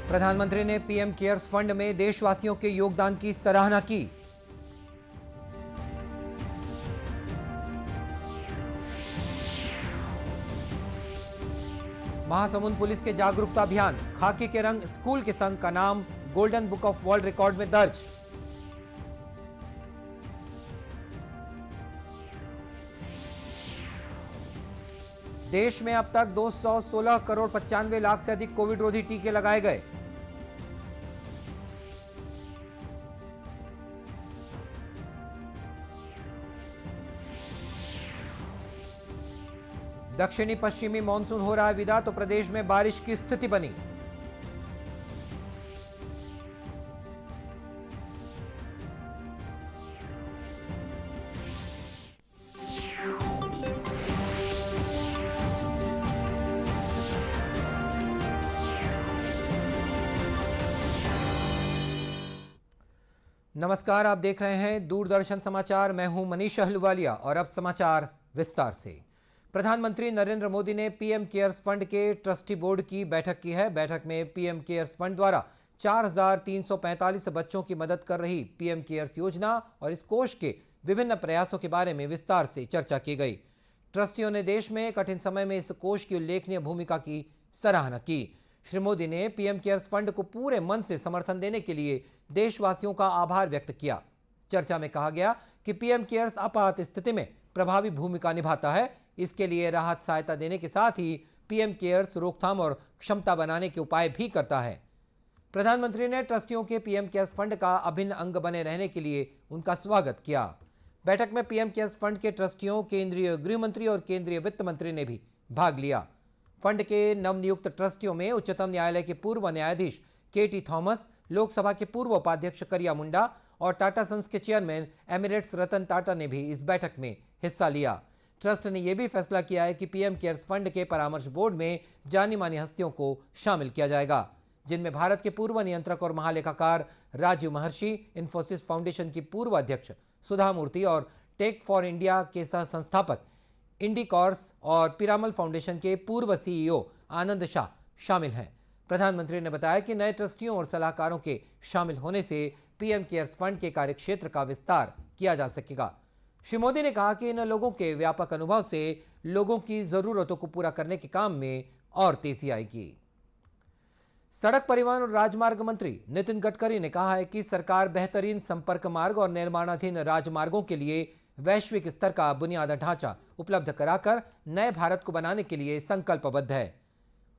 प्रधानमंत्री ने PM cares fund में देशवासियों के योगदान की सराहना की। महासमुंद पुलिस के जागरूकता अभियान, खाकी के रंग स्कूल के संघ का नाम golden book of world record में दर्ज। देश में अब तक 216 करोड़ 95 लाख से अधिक कोविड रोधी टीके लगाए गए। दक्षिणी पश्चिमी मानसून हो रहा है विदा, तो प्रदेश में बारिश की स्थिति बनी। नमस्कार, आप देख रहे हैं दूरदर्शन समाचार। मैं हूं मनीष अहलुवालिया और अब समाचार विस्तार से। प्रधानमंत्री नरेंद्र मोदी ने पीएम केयर्स फंड के ट्रस्टी बोर्ड की बैठक की है। बैठक में पीएम केयर्स फंड द्वारा 4,345 बच्चों की मदद कर रही पीएम केयर्स योजना और इस कोष के विभिन्न प्रयासों के बारे में विस्तार से चर्चा की गई। ट्रस्टियों ने देश में कठिन समय में इस कोष की उल्लेखनीय भूमिका की सराहना की। श्री मोदी ने पीएम केयर्स फंड को पूरे मन से समर्थन देने के लिए देशवासियों का आभार व्यक्त किया। चर्चा में कहा गया कि पीएम केयर्स आपात स्थिति में प्रभावी भूमिका निभाता है। इसके लिए राहत सहायता देने के साथ ही पीएम केयर्स रोकथाम और क्षमता बनाने के उपाय भी करता है। प्रधानमंत्री ने ट्रस्टियों के पीएम केयर्स फंड का अभिन्न अंग बने रहने के लिए उनका स्वागत किया। बैठक में पीएम केयर्स फंड के ट्रस्टियों, केंद्रीय गृह मंत्री और केंद्रीय वित्त मंत्री ने भी भाग लिया। फंड के नवनियुक्त ट्रस्टियों में उच्चतम न्यायालय के पूर्व न्यायाधीश केटी थॉमस, लोकसभा के पूर्व उपाध्यक्ष करिया मुंडा और टाटा सन्स के चेयरमैन एमिरेट्स रतन टाटा ने भी इस बैठक में हिस्सा लिया। ट्रस्ट ने यह भी फैसला किया है कि पीएम केयर्स फंड के परामर्श बोर्ड में जानी मानी हस्तियों को शामिल किया जाएगा, जिनमें भारत के पूर्व नियंत्रक और महालेखाकार राजीव महर्षि, इन्फोसिस फाउंडेशन की पूर्व अध्यक्ष सुधा मूर्ति और टेक फॉर इंडिया के सह संस्थापक इंडिकॉर्स और पिरामल फाउंडेशन के पूर्व सीईओ आनंद शाह शामिल हैं। प्रधानमंत्री ने बताया कि नए ट्रस्टियों और सलाहकारों के शामिल होने से पीएम केयर्स फंड के कार्यक्षेत्र का विस्तार किया जा सकेगा। श्री मोदी ने कहा कि इन लोगों के व्यापक अनुभव से लोगों की जरूरतों को पूरा करने के काम में और तेजी आएगी। सड़क परिवहन और राजमार्ग मंत्री नितिन गडकरी ने कहा है कि सरकार बेहतरीन संपर्क मार्ग और निर्माणाधीन राजमार्गों के लिए वैश्विक स्तर का बुनियादी ढांचा उपलब्ध कराकर नए भारत को बनाने के लिए संकल्पबद्ध है।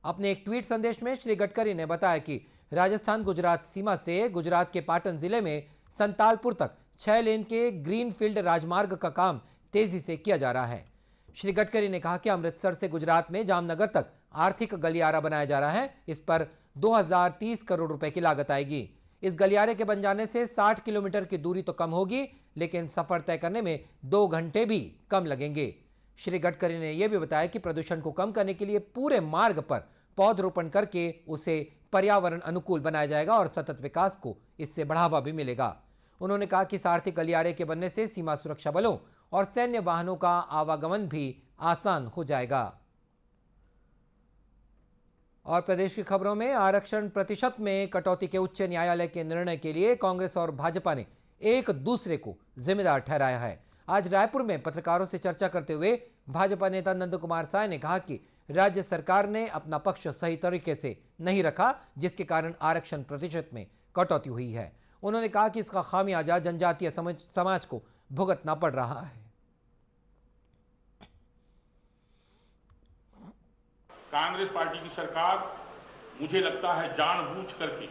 अपने एक ट्वीट संदेश में श्री गडकरी ने बताया कि राजस्थान गुजरात सीमा से गुजरात के पाटन जिले में संतालपुर तक 6 लेन के ग्रीनफील्ड राजमार्ग का काम तेजी से किया जा रहा है। श्री गडकरी ने कहा कि अमृतसर से गुजरात में जामनगर तक आर्थिक गलियारा बनाया जा रहा है। इस पर 2030 करोड़ रुपए की लागत आएगी। इस गलियारे के बन जाने से 60 किलोमीटर की दूरी तो कम होगी, लेकिन सफर तय करने में 2 घंटे भी कम लगेंगे। श्री गडकरी ने यह भी बताया कि प्रदूषण को कम करने के लिए पूरे मार्ग पर पौधरोपण करके उसे पर्यावरण अनुकूल बनाया जाएगा और सतत विकास को इससे बढ़ावा भी मिलेगा। उन्होंने कहा कि इस आर्थिक गलियारे के बनने से सीमा सुरक्षा बलों और सैन्य वाहनों का आवागमन भी आसान हो जाएगा। और प्रदेश की खबरों में आरक्षण प्रतिशत में कटौती के उच्च न्यायालय के निर्णय के लिए कांग्रेस और भाजपा ने एक दूसरे को जिम्मेदार ठहराया है। आज रायपुर में पत्रकारों से चर्चा करते हुए भाजपा नेता नंद कुमार साय ने कहा कि राज्य सरकार ने अपना पक्ष सही तरीके से नहीं रखा, जिसके कारण आरक्षण प्रतिशत में कटौती हुई है। उन्होंने कहा कि इसका खामियाजा जनजातीय समाज को भुगतना पड़ रहा है। कांग्रेस पार्टी की सरकार, मुझे लगता है, जानबूझ करके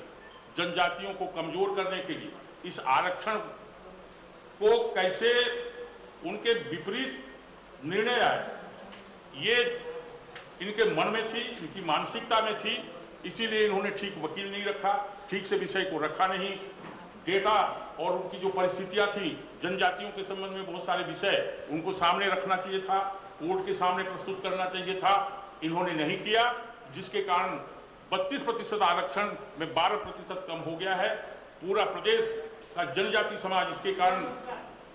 जनजातियों को कमजोर करने के लिए इस आरक्षण को कैसे उनके विपरीत निर्णय आए, ये इनके मन में थी, इनकी मानसिकता में थी। इसीलिए इन्होंने ठीक वकील नहीं रखा, ठीक से विषय को रखा नहीं। डेटा और उनकी जो परिस्थितियां थी, जनजातियों के संबंध में बहुत सारे विषय उनको सामने रखना चाहिए था, कोर्ट के सामने प्रस्तुत करना चाहिए था, इन्होंने नहीं किया, जिसके कारण 32% आरक्षण में 12% कम हो गया है। पूरा प्रदेश का जनजाति समाज इसके कारण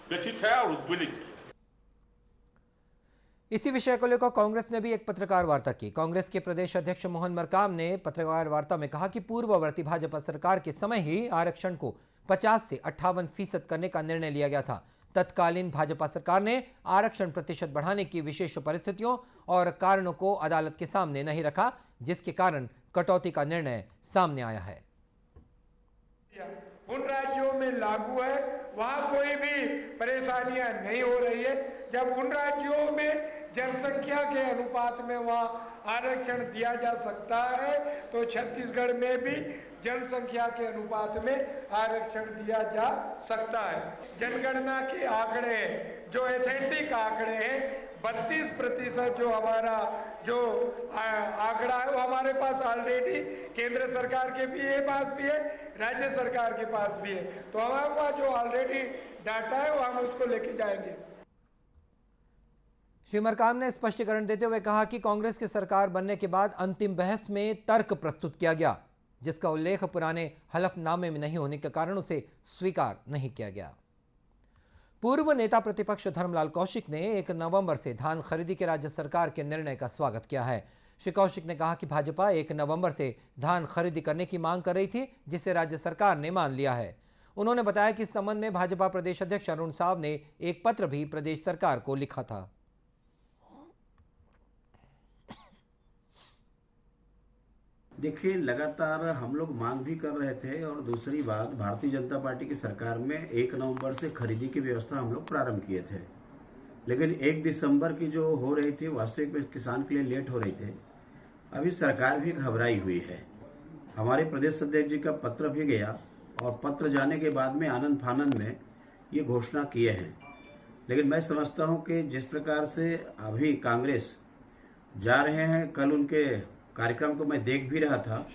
व्यथित है और उद्वेलित है। इसी विषय को लेकर कांग्रेस ने भी एक पत्रकार वार्ता की। कांग्रेस के प्रदेश अध्यक्ष मोहन मरकाम ने पत्रकार वार्ता में कहा कि पूर्ववर्ती भाजपा सरकार के समय ही आरक्षण को 50 से 58% करने का निर्णय लिया गया था। तत्कालीन भाजपा सरकार ने आरक्षण प्रतिशत बढ़ाने की विशेष परिस्थितियों और कारणों को अदालत के सामने नहीं रखा, जिसके कारण कटौती का निर्णय सामने आया है। उन राज्यों में लागू है, वहां कोई भी परेशानियां नहीं हो रही है। जब उन राज्यों में जनसंख्या के अनुपात में वहां आरक्षण दिया जा सकता है, तो छत्तीसगढ़ में भी जनसंख्या के अनुपात में आरक्षण दिया जा सकता है। जनगणना के आंकड़े हैं, जो एथेंटिक आंकड़े हैं, 32% जो हमारा जो आंकड़ा है वो हमारे पास ऑलरेडी केंद्र सरकार के पास भी है, राज्य सरकार के पास भी है। तो हमारे पास जो ऑलरेडी डाटा है वो हम उसको लेके जाएंगे। श्री मरकाम ने स्पष्टीकरण देते हुए कहा कि कांग्रेस की सरकार बनने के बाद अंतिम बहस में तर्क प्रस्तुत किया गया, जिसका उल्लेख पुराने हलफनामे में नहीं होने के कारण उसे स्वीकार नहीं किया गया। पूर्व नेता प्रतिपक्ष धर्मलाल कौशिक ने 1 नवंबर से धान खरीदी के राज्य सरकार के निर्णय का स्वागत किया है। श्री कौशिक ने कहा कि भाजपा 1 नवंबर से धान खरीदी करने की मांग कर रही थी, जिसे राज्य सरकार ने मान लिया है। उन्होंने बताया कि इस संबंध में भाजपा प्रदेश अध्यक्ष अरुण साव ने एक पत्र भी प्रदेश सरकार को लिखा था। देखिए, लगातार हम लोग मांग भी कर रहे थे और दूसरी बात, भारतीय जनता पार्टी की सरकार में 1 नवंबर से खरीदी की व्यवस्था हम लोग प्रारंभ किए थे, लेकिन 1 दिसंबर की जो हो रही थी वास्तविक में किसान के लिए लेट हो रही थी। अभी सरकार भी घबराई हुई है। हमारे प्रदेश अध्यक्ष जी का पत्र भी गया और पत्र जाने के बाद में आनन फानन में ये घोषणा किए हैं। लेकिन मैं समझता हूँ कि जिस प्रकार से अभी कांग्रेस जा रहे हैं, कल उनके कार्यक्रम को मैं देख भी रहा था,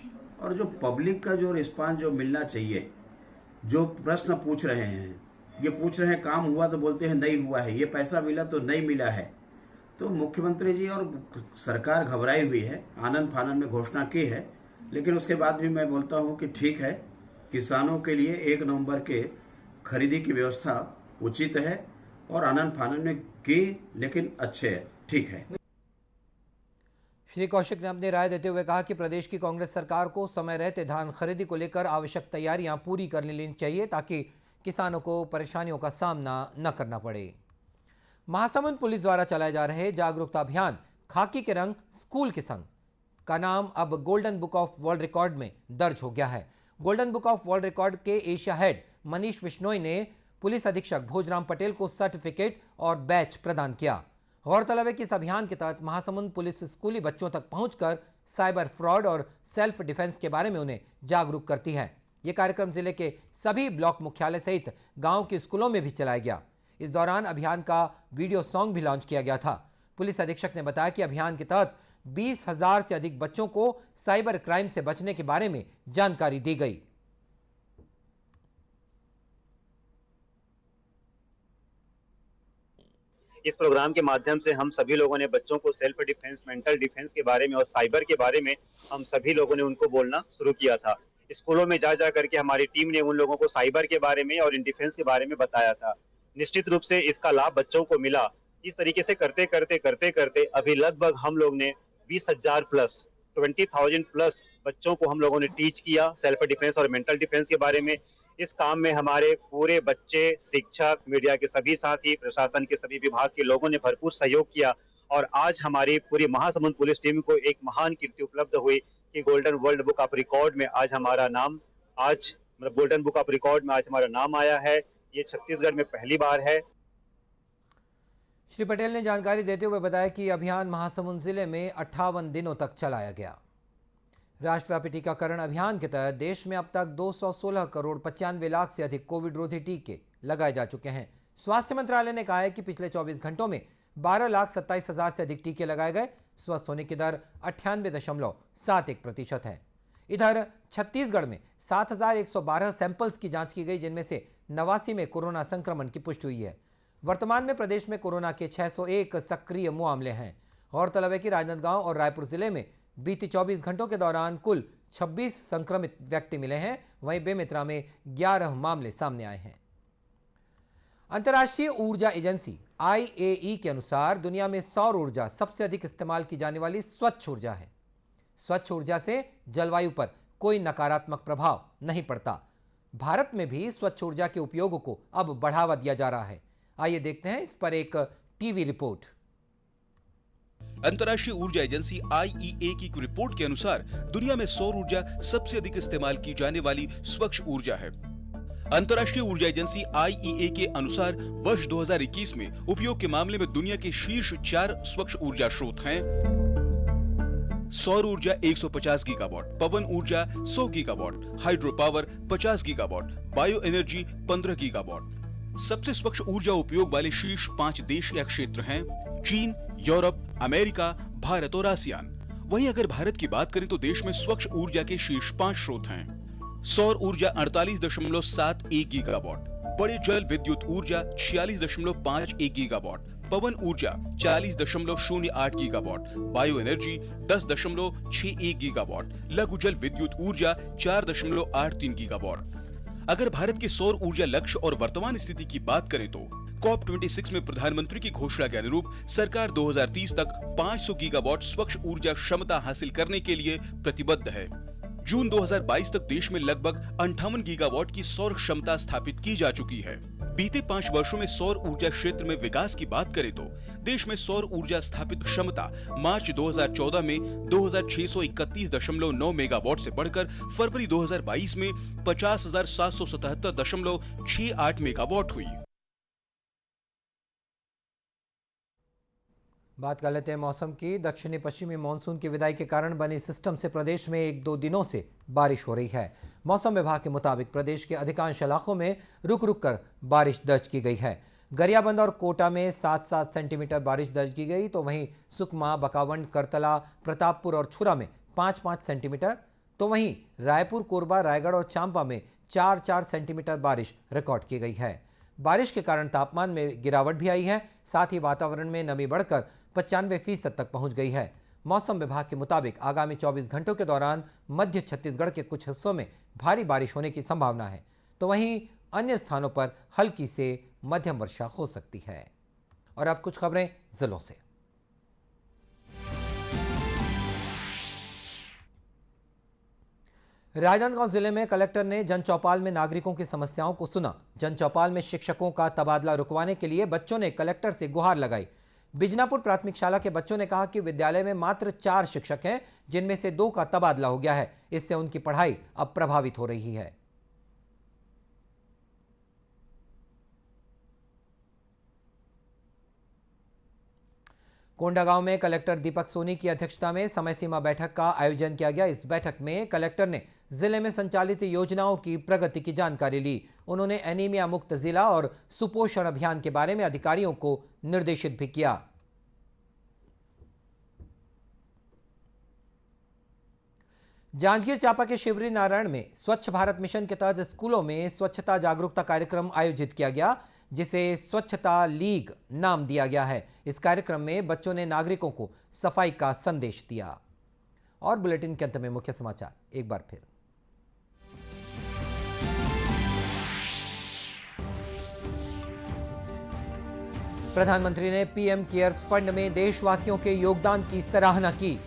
और जो पब्लिक का जो रिस्पांस जो मिलना चाहिए, जो प्रश्न पूछ रहे हैं, ये पूछ रहे हैं काम हुआ तो बोलते हैं नहीं हुआ है, ये पैसा मिला तो नहीं मिला है। तो मुख्यमंत्री जी और सरकार घबराई हुई है, आनन फानन में घोषणा की है, लेकिन उसके बाद भी मैं बोलता हूँ कि ठीक है, किसानों के लिए 1 नवंबर के खरीदी की व्यवस्था उचित है और आनन फानन में की, लेकिन अच्छे है, ठीक है। श्री कौशिक ने अपनी राय देते हुए कहा कि प्रदेश की कांग्रेस सरकार को समय रहते धान खरीदी को लेकर आवश्यक तैयारियां पूरी कर लेनी चाहिए, ताकि किसानों को परेशानियों का सामना न करना पड़े। महासमुंद पुलिस द्वारा चलाए जा रहे जागरूकता अभियान खाकी के रंग स्कूल के संग का नाम अब golden book of world record में दर्ज हो गया है। Golden book of world record के एशिया हेड मनीष बिश्नोई ने पुलिस अधीक्षक भोजराम पटेल को सर्टिफिकेट और बैच प्रदान किया। गौरतलब है कि इस अभियान के तहत महासमुंद पुलिस स्कूली बच्चों तक पहुंचकर साइबर फ्रॉड और सेल्फ डिफेंस के बारे में उन्हें जागरूक करती है। यह कार्यक्रम जिले के सभी ब्लॉक मुख्यालय सहित गांव के स्कूलों में भी चलाया गया। इस दौरान अभियान का वीडियो सॉन्ग भी लॉन्च किया गया था। पुलिस अधीक्षक ने बताया कि अभियान के तहत 20,000 से अधिक बच्चों को साइबर क्राइम से बचने के बारे में जानकारी दी गई। इस प्रोग्राम के माध्यम से हम सभी लोगों ने बच्चों को सेल्फ डिफेंस, मेंटल डिफेंस के बारे में और साइबर के बारे में हम सभी लोगों ने उनको बोलना शुरू किया था। स्कूलों में जा करके हमारी टीम ने उन लोगों को साइबर के बारे में और इन डिफेंस के बारे में बताया था। निश्चित रूप से इसका लाभ बच्चों को मिला। इस तरीके से करते करते अभी लगभग हम लोग ने 20,000 प्लस 20,000 प्लस बच्चों को हम लोगों ने टीच किया सेल्फ डिफेंस और मेंटल डिफेंस के बारे में। इस काम में हमारे पूरे बच्चे, शिक्षक, मीडिया के सभी साथी, प्रशासन के सभी विभाग के लोगों ने भरपूर सहयोग किया और आज हमारी पूरी महासमुंद पुलिस टीम को एक महान कीर्ति उपलब्ध हुई कि golden world book of record में आज हमारा नाम गोल्डन बुक ऑफ रिकॉर्ड में आज हमारा नाम आया है। ये छत्तीसगढ़ में पहली बार है। श्री पटेल ने जानकारी देते हुए बताया कि अभियान महासमुंद जिले में 58 दिनों तक चलाया गया। राष्ट्रव्यापी टीकाकरण अभियान के तहत देश में अब तक 216 करोड़ 95 लाख से अधिक कोविड रोधी टीके लगाए जा चुके हैं। स्वास्थ्य मंत्रालय ने कहा है कि पिछले 24 घंटों में 12,27,000 से अधिक टीके लगाए गए। स्वस्थ होने की दर 98.71% है। इधर छत्तीसगढ़ में 7,112 सैंपल्स की जांच की गई, जिनमें से 89 में कोरोना संक्रमण की पुष्टि हुई है। वर्तमान में प्रदेश में कोरोना के 601 सक्रिय मामले हैं। गौरतलब है कि राजनांदगांव और रायपुर जिले में बीते 24 घंटों के दौरान कुल 26 संक्रमित व्यक्ति मिले हैं। वहीं बेमेतरा में 11 मामले सामने आए हैं। अंतर्राष्ट्रीय ऊर्जा एजेंसी IAEA के अनुसार दुनिया में सौर ऊर्जा सबसे अधिक इस्तेमाल की जाने वाली स्वच्छ ऊर्जा है। स्वच्छ ऊर्जा से जलवायु पर कोई नकारात्मक प्रभाव नहीं पड़ता। भारत में भी स्वच्छ ऊर्जा के उपयोग को अब बढ़ावा दिया जा रहा है। आइए देखते हैं इस पर एक टीवी रिपोर्ट। अंतर्राष्ट्रीय ऊर्जा एजेंसी IEA की रिपोर्ट के अनुसार दुनिया में सौर ऊर्जा सबसे अधिक इस्तेमाल की जाने वाली स्वच्छ ऊर्जा है। अंतर्राष्ट्रीय ऊर्जा एजेंसी IEA के अनुसार वर्ष 2021 में उपयोग के मामले में दुनिया के शीर्ष 4 स्वच्छ ऊर्जा स्रोत हैं। सौर ऊर्जा 150 गीगावाट, पवन ऊर्जा 100 gigawatt, hydro power 50 gigawatt, bio energy 15 gigawatt. सबसे स्वच्छ ऊर्जा उपयोग वाले शीर्ष 5 देश या क्षेत्र हैं चीन, यूरोप, अमेरिका, भारत और आसियान। वहीं अगर भारत की बात करें तो देश में स्वच्छ ऊर्जा के शीर्ष 5 स्रोत हैं। सौर ऊर्जा 48.71 गीगावाट, बड़े जल विद्युत ऊर्जा 46.51 गीगावाट, पवन ऊर्जा 40.08 गीगावाट, बायो एनर्जी 10.61 गीगावाट, लघु जल विद्युत ऊर्जा 4.83 गीगावाट। अगर भारत के सौर ऊर्जा लक्ष्य और वर्तमान स्थिति की बात करें तो COP26 में प्रधानमंत्री की घोषणा के अनुरूप सरकार 2030 तक 500 गीगावाट स्वच्छ ऊर्जा क्षमता हासिल करने के लिए प्रतिबद्ध है। जून 2022 तक देश में लगभग 58 गीगावाट की सौर क्षमता स्थापित की जा चुकी है। बीते 5 वर्षों में सौर ऊर्जा क्षेत्र में विकास की बात करें तो देश में सौर ऊर्जा स्थापित क्षमता मार्च 2014 में 2631.9 मेगावाट से बढ़कर फरवरी 2022 में 50,777.68 मेगावाट हुई। बात कर लेते हैं मौसम की। दक्षिणी पश्चिमी मानसून की विदाई के कारण बने सिस्टम से प्रदेश में 1-2 दिनों से बारिश हो रही है। मौसम विभाग के मुताबिक प्रदेश के अधिकांश इलाकों में रुक रुक कर बारिश दर्ज की गई है। गरियाबंद और कोटा में 7-7 सेंटीमीटर बारिश दर्ज की गई, तो वहीं सुकमा, बकावंड, करतला, प्रतापपुर और छुरा में 5-5 सेंटीमीटर, तो वहीं रायपुर, कोरबा, रायगढ़ और चांपा में 4-4 सेंटीमीटर बारिश रिकॉर्ड की गई है। बारिश के कारण तापमान में गिरावट भी आई है, साथ ही वातावरण में नमी बढ़कर 95% तक पहुंच गई है। मौसम विभाग के मुताबिक आगामी 24 घंटों के दौरान मध्य छत्तीसगढ़ के कुछ हिस्सों में भारी बारिश होने की संभावना है, तो वहीं अन्य स्थानों पर हल्की से मध्यम वर्षा हो सकती है। और अब कुछ खबरें जिलों से। राजनांदगांव जिले में कलेक्टर ने जन चौपाल में नागरिकों की समस्याओं को सुना। जन चौपाल में शिक्षकों का तबादला रुकवाने के लिए बच्चों ने कलेक्टर से गुहार लगाई। बिजनापुर प्राथमिक शाला के बच्चों ने कहा कि विद्यालय में मात्र 4 शिक्षक हैं, जिनमें से 2 का तबादला हो गया है। इससे उनकी पढ़ाई अब प्रभावित हो रही है। कोंडागांव में कलेक्टर दीपक सोनी की अध्यक्षता में समय सीमा बैठक का आयोजन किया गया। इस बैठक में कलेक्टर ने जिले में संचालित योजनाओं की प्रगति की जानकारी ली। उन्होंने एनीमिया मुक्त जिला और सुपोषण अभियान के बारे में अधिकारियों को निर्देशित भी किया। जांजगीर चांपा के शिवरी नारायण में स्वच्छ भारत मिशन के तहत स्कूलों में स्वच्छता जागरूकता कार्यक्रम आयोजित किया गया, जिसे स्वच्छता लीग नाम दिया गया है। इस कार्यक्रम में बच्चों ने नागरिकों को सफाई का संदेश दिया। और बुलेटिन के अंत में मुख्य समाचार एक बार फिर। प्रधानमंत्री ने पीएम केयर्स फंड में देशवासियों के योगदान की सराहना की।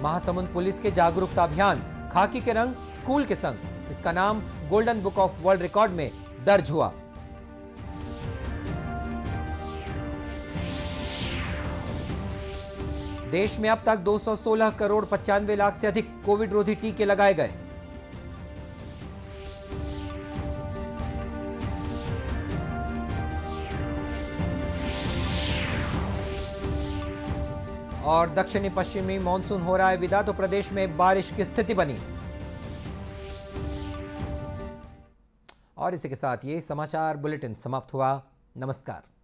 महासमुंद पुलिस के जागरूकता अभियान खाकी के रंग स्कूल के संग, इसका नाम golden book of world record में दर्ज हुआ। देश में अब तक 216 करोड़ 95 लाख से अधिक कोविड रोधी टीके लगाए गए। और दक्षिणी पश्चिमी मानसून हो रहा है विदा, तो प्रदेश में बारिश की स्थिति बनी। और इसी के साथ ये समाचार बुलेटिन समाप्त हुआ। नमस्कार।